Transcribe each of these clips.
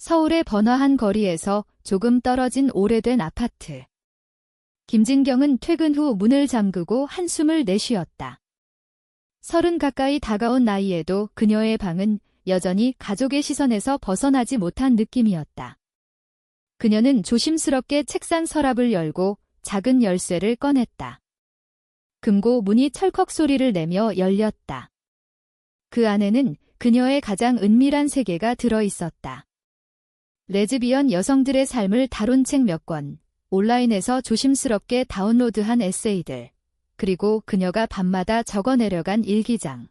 서울의 번화한 거리에서 조금 떨어진 오래된 아파트. 김진경은 퇴근 후 문을 잠그고 한숨을 내쉬었다. 30 가까이 다가온 나이에도 그녀의 방은 여전히 가족의 시선에서 벗어나지 못한 느낌이었다. 그녀는 조심스럽게 책상 서랍을 열고 작은 열쇠를 꺼냈다. 금고 문이 철컥 소리를 내며 열렸다. 그 안에는 그녀의 가장 은밀한 세계가 들어 있었다. 레즈비언 여성들의 삶을 다룬 책 몇 권, 온라인에서 조심스럽게 다운로드한 에세이들, 그리고 그녀가 밤마다 적어내려간 일기장.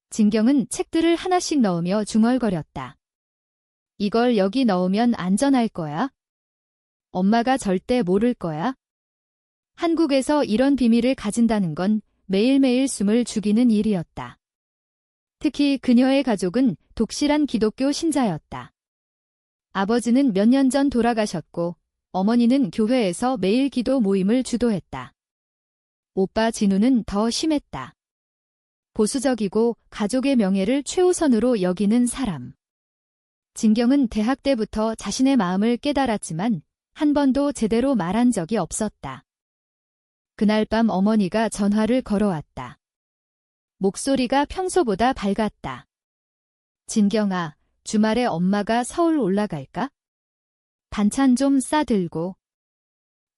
진경은 책들을 하나씩 넣으며 중얼거렸다. 이걸 여기 넣으면 안전할 거야? 엄마가 절대 모를 거야? 한국에서 이런 비밀을 가진다는 건 매일매일 숨을 죽이는 일이었다. 특히 그녀의 가족은 독실한 기독교 신자였다. 아버지는 몇 년 전 돌아가셨고 어머니는 교회에서 매일 기도 모임을 주도했다. 오빠 진우는 더 심했다. 보수적이고 가족의 명예를 최우선으로 여기는 사람. 진경은 대학 때부터 자신의 마음을 깨달았지만 한 번도 제대로 말한 적이 없었다. 그날 밤 어머니가 전화를 걸어왔다. 목소리가 평소보다 밝았다. 진경아, 주말에 엄마가 서울 올라갈까? 반찬 좀 싸들고.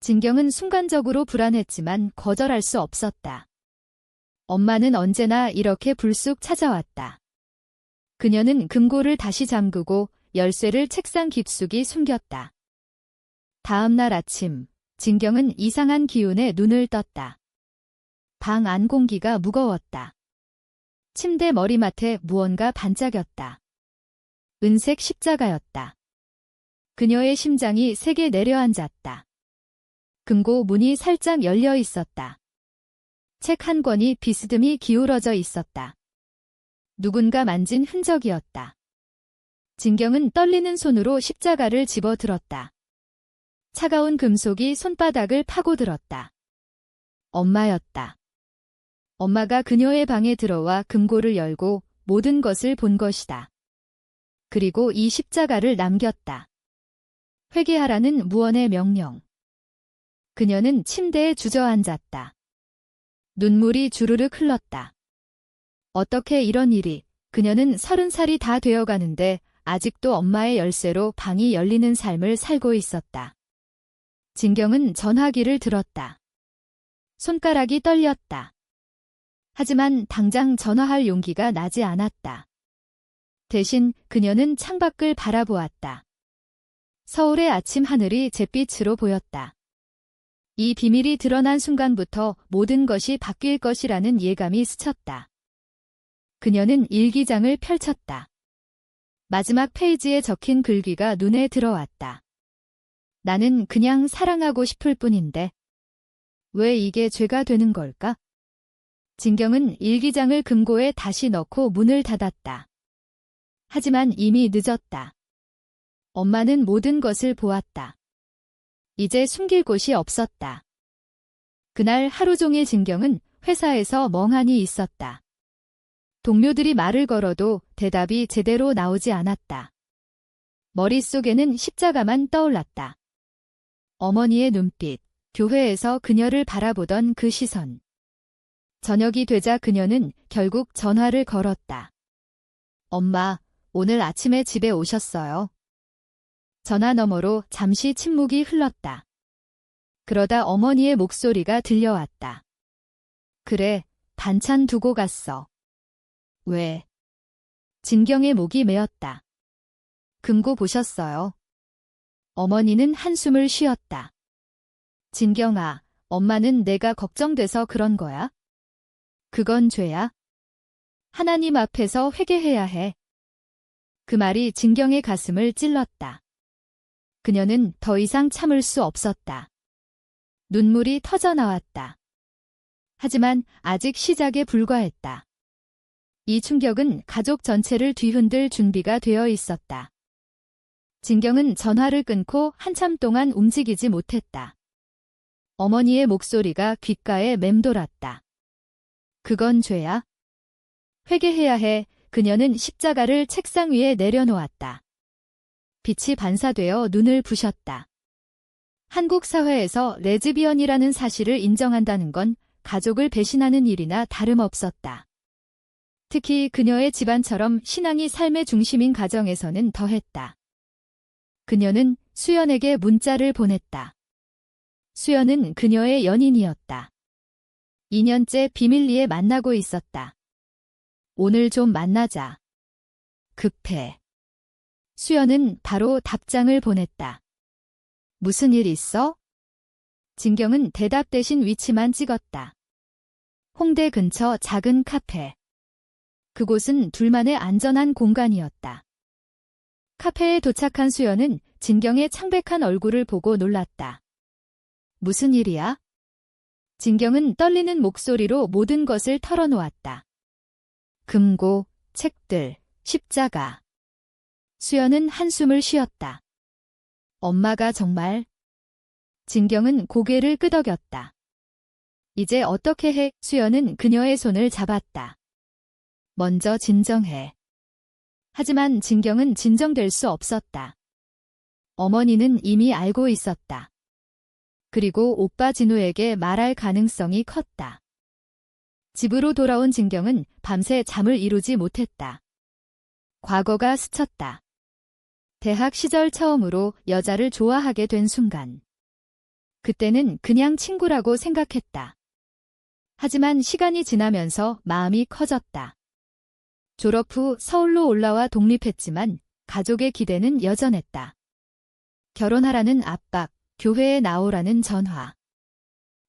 진경은 순간적으로 불안했지만 거절할 수 없었다. 엄마는 언제나 이렇게 불쑥 찾아왔다. 그녀는 금고를 다시 잠그고 열쇠를 책상 깊숙이 숨겼다. 다음 날 아침, 진경은 이상한 기운에 눈을 떴다. 방 안 공기가 무거웠다. 침대 머리맡에 무언가 반짝였다. 은색 십자가였다. 그녀의 심장이 세게 내려앉았다. 금고 문이 살짝 열려 있었다. 책 한 권이 비스듬히 기울어져 있었다. 누군가 만진 흔적이었다. 진경은 떨리는 손으로 십자가를 집어들었다. 차가운 금속이 손바닥을 파고들었다. 엄마였다. 엄마가 그녀의 방에 들어와 금고를 열고 모든 것을 본 것이다. 그리고 이 십자가를 남겼다. 회개하라는 무언의 명령. 그녀는 침대에 주저앉았다. 눈물이 주르륵 흘렀다. 어떻게 이런 일이, 그녀는 30살이 다 되어가는데 아직도 엄마의 열쇠로 방이 열리는 삶을 살고 있었다. 진경은 전화기를 들었다. 손가락이 떨렸다. 하지만 당장 전화할 용기가 나지 않았다. 대신 그녀는 창밖을 바라보았다. 서울의 아침 하늘이 잿빛으로 보였다. 이 비밀이 드러난 순간부터 모든 것이 바뀔 것이라는 예감이 스쳤다. 그녀는 일기장을 펼쳤다. 마지막 페이지에 적힌 글귀가 눈에 들어왔다. 나는 그냥 사랑하고 싶을 뿐인데 왜 이게 죄가 되는 걸까? 진경은 일기장을 금고에 다시 넣고 문을 닫았다. 하지만 이미 늦었다. 엄마는 모든 것을 보았다. 이제 숨길 곳이 없었다. 그날 하루 종일 진경은 회사에서 멍하니 있었다. 동료들이 말을 걸어도 대답이 제대로 나오지 않았다. 머릿속에는 십자가만 떠올랐다. 어머니의 눈빛, 교회에서 그녀를 바라보던 그 시선. 저녁이 되자 그녀는 결국 전화를 걸었다. 엄마, 오늘 아침에 집에 오셨어요. 전화 너머로 잠시 침묵이 흘렀다. 그러다 어머니의 목소리가 들려왔다. 그래, 반찬 두고 갔어. 왜? 진경의 목이 메었다. 금고 보셨어요? 어머니는 한숨을 쉬었다. 진경아, 엄마는 내가 걱정돼서 그런 거야? 그건 죄야? 하나님 앞에서 회개해야 해. 그 말이 진경의 가슴을 찔렀다. 그녀는 더 이상 참을 수 없었다. 눈물이 터져나왔다. 하지만 아직 시작에 불과했다. 이 충격은 가족 전체를 뒤흔들 준비가 되어 있었다. 진경은 전화를 끊고 한참 동안 움직이지 못했다. 어머니의 목소리가 귓가에 맴돌았다. 그건 죄야? 회개해야 해. 그녀는 십자가를 책상 위에 내려놓았다. 빛이 반사되어 눈을 부셨다. 한국 사회에서 레즈비언이라는 사실을 인정한다는 건 가족을 배신하는 일이나 다름없었다. 특히 그녀의 집안처럼 신앙이 삶의 중심인 가정에서는 더했다. 그녀는 수연에게 문자를 보냈다. 수연은 그녀의 연인이었다. 2년째 비밀리에 만나고 있었다. 오늘 좀 만나자. 급해. 수연은 바로 답장을 보냈다. 무슨 일 있어? 진경은 대답 대신 위치만 찍었다. 홍대 근처 작은 카페. 그곳은 둘만의 안전한 공간이었다. 카페에 도착한 수연은 진경의 창백한 얼굴을 보고 놀랐다. 무슨 일이야? 진경은 떨리는 목소리로 모든 것을 털어놓았다. 금고, 책들, 십자가. 수연은 한숨을 쉬었다. 엄마가 정말... 진경은 고개를 끄덕였다. 이제 어떻게 해? 수연은 그녀의 손을 잡았다. 먼저 진정해. 하지만 진경은 진정될 수 없었다. 어머니는 이미 알고 있었다. 그리고 오빠 진우에게 말할 가능성이 컸다. 집으로 돌아온 진경은 밤새 잠을 이루지 못했다. 과거가 스쳤다. 대학 시절 처음으로 여자를 좋아하게 된 순간. 그때는 그냥 친구라고 생각했다. 하지만 시간이 지나면서 마음이 커졌다. 졸업 후 서울로 올라와 독립했지만 가족의 기대는 여전했다. 결혼하라는 압박, 교회에 나오라는 전화.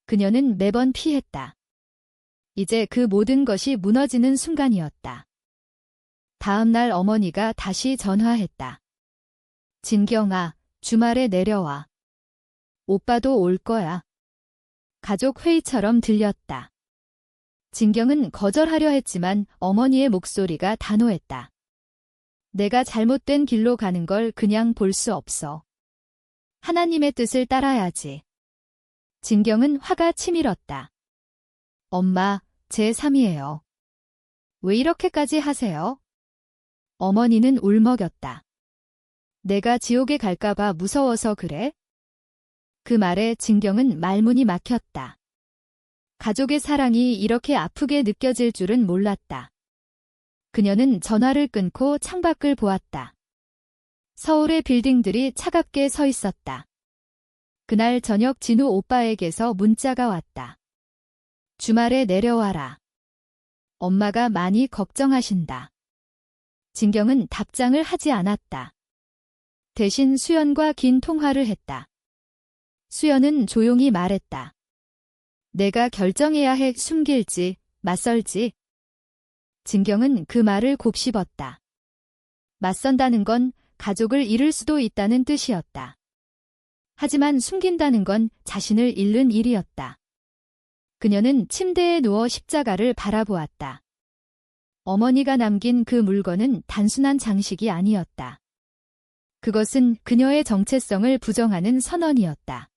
그녀는 매번 피했다. 이제 그 모든 것이 무너지는 순간이었다. 다음 날 어머니가 다시 전화했다. 진경아, 주말에 내려와. 오빠도 올 거야. 가족 회의처럼 들렸다. 진경은 거절하려 했지만 어머니의 목소리가 단호했다. 내가 잘못된 길로 가는 걸 그냥 볼 수 없어. 하나님의 뜻을 따라야지. 진경은 화가 치밀었다. 엄마, 제 3이에요. 왜 이렇게까지 하세요? 어머니는 울먹였다. 내가 지옥에 갈까봐 무서워서 그래? 그 말에 진경은 말문이 막혔다. 가족의 사랑이 이렇게 아프게 느껴질 줄은 몰랐다. 그녀는 전화를 끊고 창밖을 보았다. 서울의 빌딩들이 차갑게 서 있었다. 그날 저녁 진우 오빠에게서 문자가 왔다. 주말에 내려와라. 엄마가 많이 걱정하신다. 진경은 답장을 하지 않았다. 대신 수연과 긴 통화를 했다. 수연은 조용히 말했다. 내가 결정해야 해. 숨길지, 맞설지. 진경은 그 말을 곱씹었다. 맞선다는 건 가족을 잃을 수도 있다는 뜻이었다. 하지만 숨긴다는 건 자신을 잃는 일이었다. 그녀는 침대에 누워 십자가를 바라보았다. 어머니가 남긴 그 물건은 단순한 장식이 아니었다. 그것은 그녀의 정체성을 부정하는 선언이었다.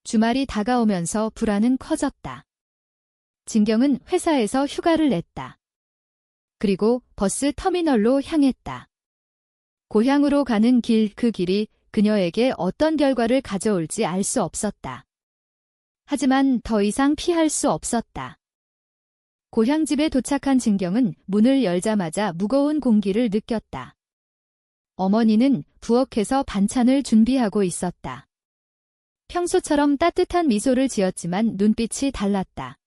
주말이 다가오면서 불안은 커졌다. 진경은 회사에서 휴가를 냈다. 그리고 버스 터미널로 향했다. 고향으로 가는 길, 그 길이 그녀에게 어떤 결과를 가져올지 알 수 없었다. 하지만 더 이상 피할 수 없었다. 고향집에 도착한 진경은 문을 열자마자 무거운 공기를 느꼈다. 어머니는 부엌에서 반찬을 준비하고 있었다. 평소처럼 따뜻한 미소를 지었지만 눈빛이 달랐다.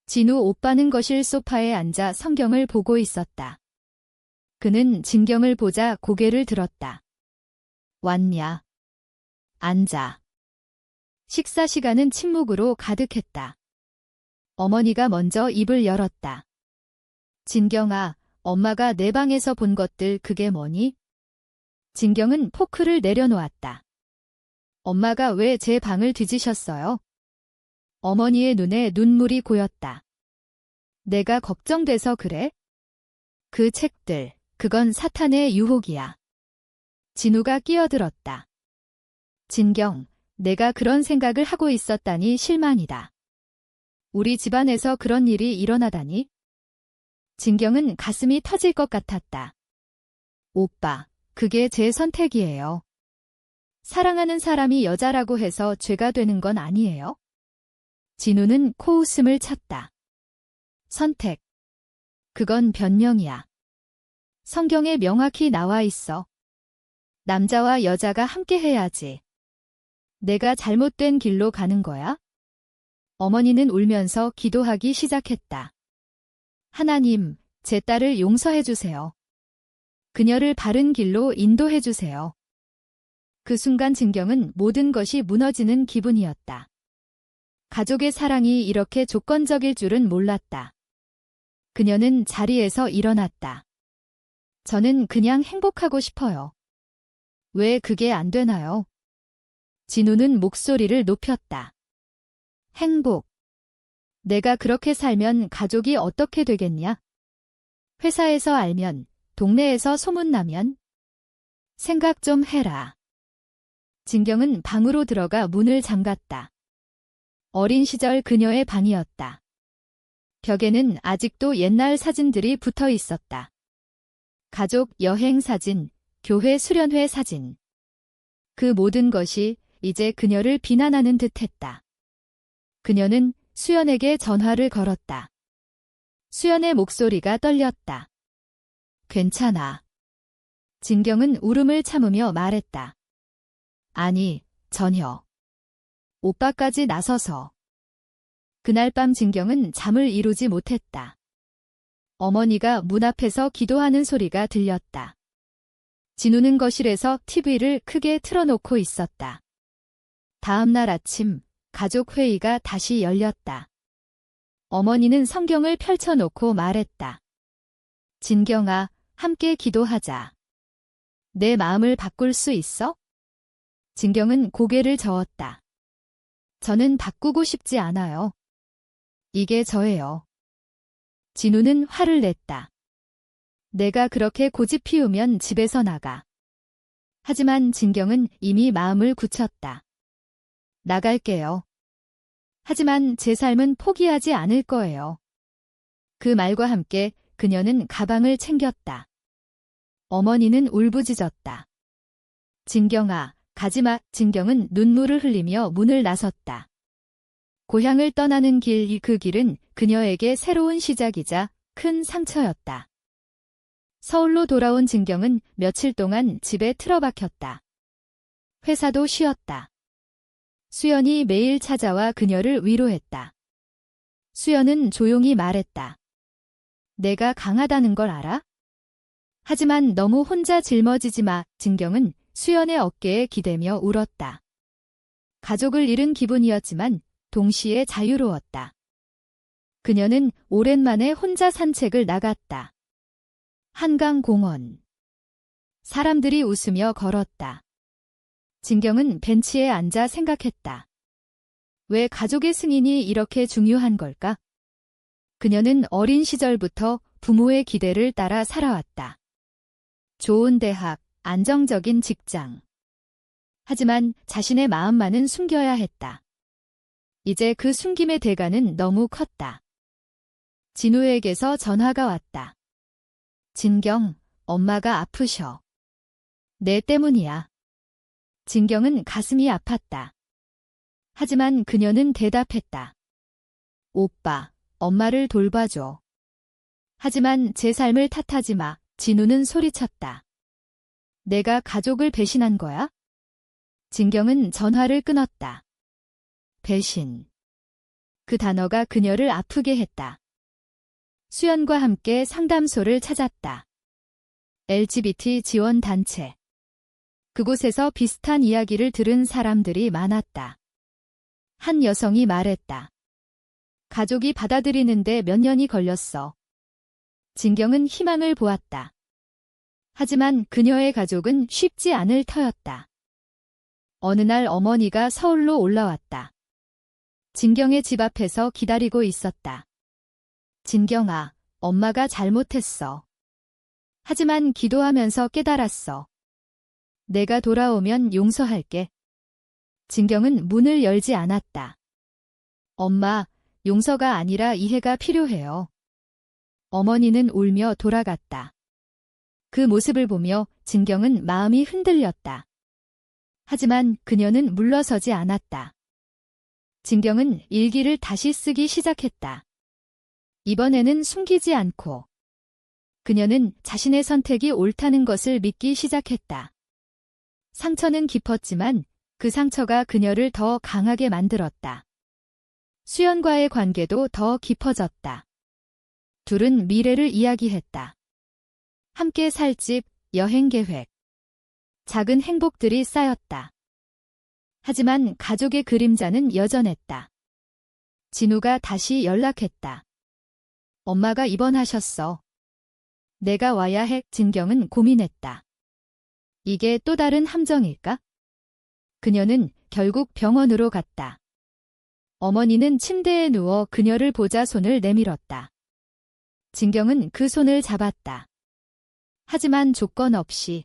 진우 오빠는 거실 소파에 앉아 성경을 보고 있었다. 그는 진경을 보자 고개를 들었다. 왔냐? 앉아. 식사 시간은 침묵으로 가득했다. 어머니가 먼저 입을 열었다. 진경아, 엄마가 내 방에서 본 것들 그게 뭐니? 진경은 포크를 내려놓았다. 엄마가 왜 제 방을 뒤지셨어요? 어머니의 눈에 눈물이 고였다. 내가 걱정돼서 그래? 그 책들, 그건 사탄의 유혹이야. 진우가 끼어들었다. 진경, 내가 그런 생각을 하고 있었다니 실망이다. 우리 집안에서 그런 일이 일어나다니? 진경은 가슴이 터질 것 같았다. 오빠, 그게 제 선택이에요. 사랑하는 사람이 여자라고 해서 죄가 되는 건 아니에요. 진우는 코웃음을 쳤다. 선택. 그건 변명이야. 성경에 명확히 나와 있어. 남자와 여자가 함께 해야지. 내가 잘못된 길로 가는 거야? 어머니는 울면서 기도하기 시작했다. 하나님, 제 딸을 용서해 주세요. 그녀를 바른 길로 인도해 주세요. 그 순간 진경은 모든 것이 무너지는 기분이었다. 가족의 사랑이 이렇게 조건적일 줄은 몰랐다. 그녀는 자리에서 일어났다. 저는 그냥 행복하고 싶어요. 왜 그게 안 되나요? 진우는 목소리를 높였다. 행복. 내가 그렇게 살면 가족이 어떻게 되겠냐? 회사에서 알면, 동네에서 소문나면? 생각 좀 해라. 진경은 방으로 들어가 문을 잠갔다. 어린 시절 그녀의 방이었다. 벽에는 아직도 옛날 사진들이 붙어 있었다. 가족 여행 사진, 교회 수련회 사진. 그 모든 것이 이제 그녀를 비난하는 듯했다. 그녀는 수연에게 전화를 걸었다. 수연의 목소리가 떨렸다. 괜찮아. 진경은 울음을 참으며 말했다. 아니, 전혀. 오빠까지 나서서. 그날 밤 진경은 잠을 이루지 못했다. 어머니가 문 앞에서 기도하는 소리가 들렸다. 진우는 거실에서 TV를 크게 틀어놓고 있었다. 다음 날 아침, 가족 회의가 다시 열렸다. 어머니는 성경을 펼쳐놓고 말했다. 진경아, 함께 기도하자. 내 마음을 바꿀 수 있어? 진경은 고개를 저었다. 저는 바꾸고 싶지 않아요. 이게 저예요. 진우는 화를 냈다. 내가 그렇게 고집 피우면 집에서 나가. 하지만 진경은 이미 마음을 굳혔다. 나갈게요. 하지만 제 삶은 포기하지 않을 거예요. 그 말과 함께 그녀는 가방을 챙겼다. 어머니는 울부짖었다. 진경아, 가지마. 진경은 눈물을 흘리며 문을 나섰다. 고향을 떠나는 길, 그 길은 그녀에게 새로운 시작이자 큰 상처였다. 서울로 돌아온 진경은 며칠 동안 집에 틀어박혔다. 회사도 쉬었다. 수연이 매일 찾아와 그녀를 위로했다. 수연은 조용히 말했다. 내가 강하다는 걸 알아? 하지만 너무 혼자 짊어지지 마. 진경은 수연의 어깨에 기대며 울었다. 가족을 잃은 기분이었지만 동시에 자유로웠다. 그녀는 오랜만에 혼자 산책을 나갔다. 한강공원. 사람들이 웃으며 걸었다. 진경은 벤치에 앉아 생각했다. 왜 가족의 승인이 이렇게 중요한 걸까? 그녀는 어린 시절부터 부모의 기대를 따라 살아왔다. 좋은 대학, 안정적인 직장. 하지만 자신의 마음만은 숨겨야 했다. 이제 그 숨김의 대가는 너무 컸다. 진우에게서 전화가 왔다. 진경, 엄마가 아프셔. 내 때문이야. 진경은 가슴이 아팠다. 하지만 그녀는 대답했다. 오빠, 엄마를 돌봐줘. 하지만 제 삶을 탓하지 마. 진우는 소리쳤다. 내가 가족을 배신한 거야? 진경은 전화를 끊었다. 배신. 그 단어가 그녀를 아프게 했다. 수연과 함께 상담소를 찾았다. LGBT 지원 단체. 그곳에서 비슷한 이야기를 들은 사람들이 많았다. 한 여성이 말했다. 가족이 받아들이는데 몇 년이 걸렸어. 진경은 희망을 보았다. 하지만 그녀의 가족은 쉽지 않을 터였다. 어느 날 어머니가 서울로 올라왔다. 진경의 집 앞에서 기다리고 있었다. 진경아, 엄마가 잘못했어. 하지만 기도하면서 깨달았어. 내가 돌아오면 용서할게. 진경은 문을 열지 않았다. 엄마, 용서가 아니라 이해가 필요해요. 어머니는 울며 돌아갔다. 그 모습을 보며 진경은 마음이 흔들렸다. 하지만 그녀는 물러서지 않았다. 진경은 일기를 다시 쓰기 시작했다. 이번에는 숨기지 않고. 그녀는 자신의 선택이 옳다는 것을 믿기 시작했다. 상처는 깊었지만 그 상처가 그녀를 더 강하게 만들었다. 수연과의 관계도 더 깊어졌다. 둘은 미래를 이야기했다. 함께 살 집, 여행 계획. 작은 행복들이 쌓였다. 하지만 가족의 그림자는 여전했다. 진우가 다시 연락했다. 엄마가 입원하셨어. 내가 와야 해. 진경은 고민했다. 이게 또 다른 함정일까? 그녀는 결국 병원으로 갔다. 어머니는 침대에 누워 그녀를 보자 손을 내밀었다. 진경은 그 손을 잡았다. 하지만 조건 없이.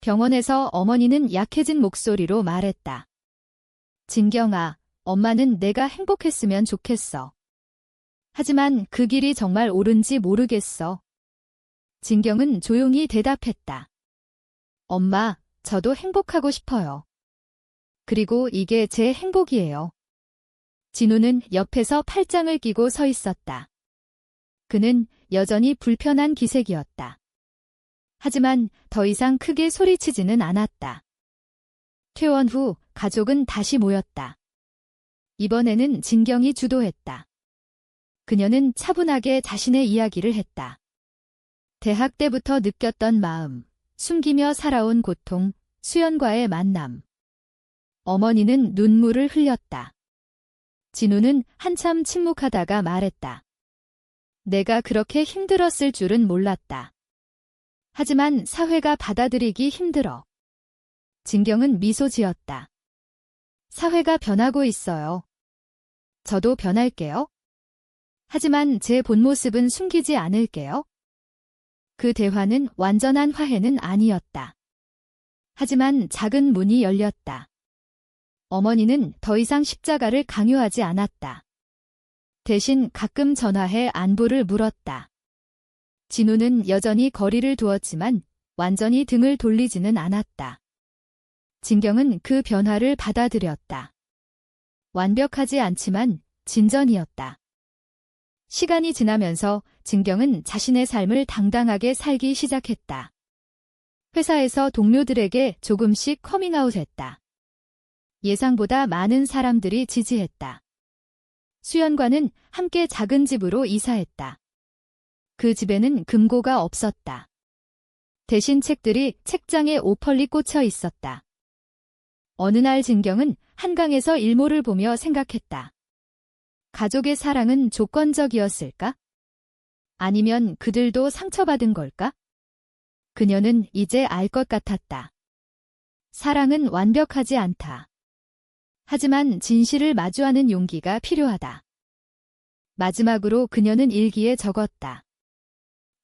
병원에서 어머니는 약해진 목소리로 말했다. 진경아, 엄마는 내가 행복했으면 좋겠어. 하지만 그 길이 정말 옳은지 모르겠어. 진경은 조용히 대답했다. 엄마, 저도 행복하고 싶어요. 그리고 이게 제 행복이에요. 진우는 옆에서 팔짱을 끼고 서 있었다. 그는 여전히 불편한 기색이었다. 하지만 더 이상 크게 소리치지는 않았다. 퇴원 후 가족은 다시 모였다. 이번에는 진경이 주도했다. 그녀는 차분하게 자신의 이야기를 했다. 대학 때부터 느꼈던 마음, 숨기며 살아온 고통, 수연과의 만남. 어머니는 눈물을 흘렸다. 진우는 한참 침묵하다가 말했다. 내가 그렇게 힘들었을 줄은 몰랐다. 하지만 사회가 받아들이기 힘들어. 진경은 미소 지었다. 사회가 변하고 있어요. 저도 변할게요. 하지만 제 본 모습은 숨기지 않을게요. 그 대화는 완전한 화해는 아니었다. 하지만 작은 문이 열렸다. 어머니는 더 이상 십자가를 강요하지 않았다. 대신 가끔 전화해 안부를 물었다. 진우는 여전히 거리를 두었지만 완전히 등을 돌리지는 않았다. 진경은 그 변화를 받아들였다. 완벽하지 않지만 진전이었다. 시간이 지나면서 진경은 자신의 삶을 당당하게 살기 시작했다. 회사에서 동료들에게 조금씩 커밍아웃했다. 예상보다 많은 사람들이 지지했다. 수연과는 함께 작은 집으로 이사했다. 그 집에는 금고가 없었다. 대신 책들이 책장에 오펄리 꽂혀 있었다. 어느 날 진경은 한강에서 일몰을 보며 생각했다. 가족의 사랑은 조건적이었을까? 아니면 그들도 상처받은 걸까? 그녀는 이제 알 것 같았다. 사랑은 완벽하지 않다. 하지만 진실을 마주하는 용기가 필요하다. 마지막으로 그녀는 일기에 적었다.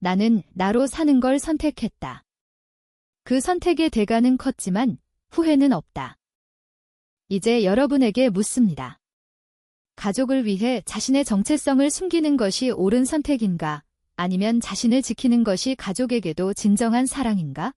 나는 나로 사는 걸 선택했다. 그 선택의 대가는 컸지만 후회는 없다. 이제 여러분에게 묻습니다. 가족을 위해 자신의 정체성을 숨기는 것이 옳은 선택인가? 아니면 자신을 지키는 것이 가족에게도 진정한 사랑인가?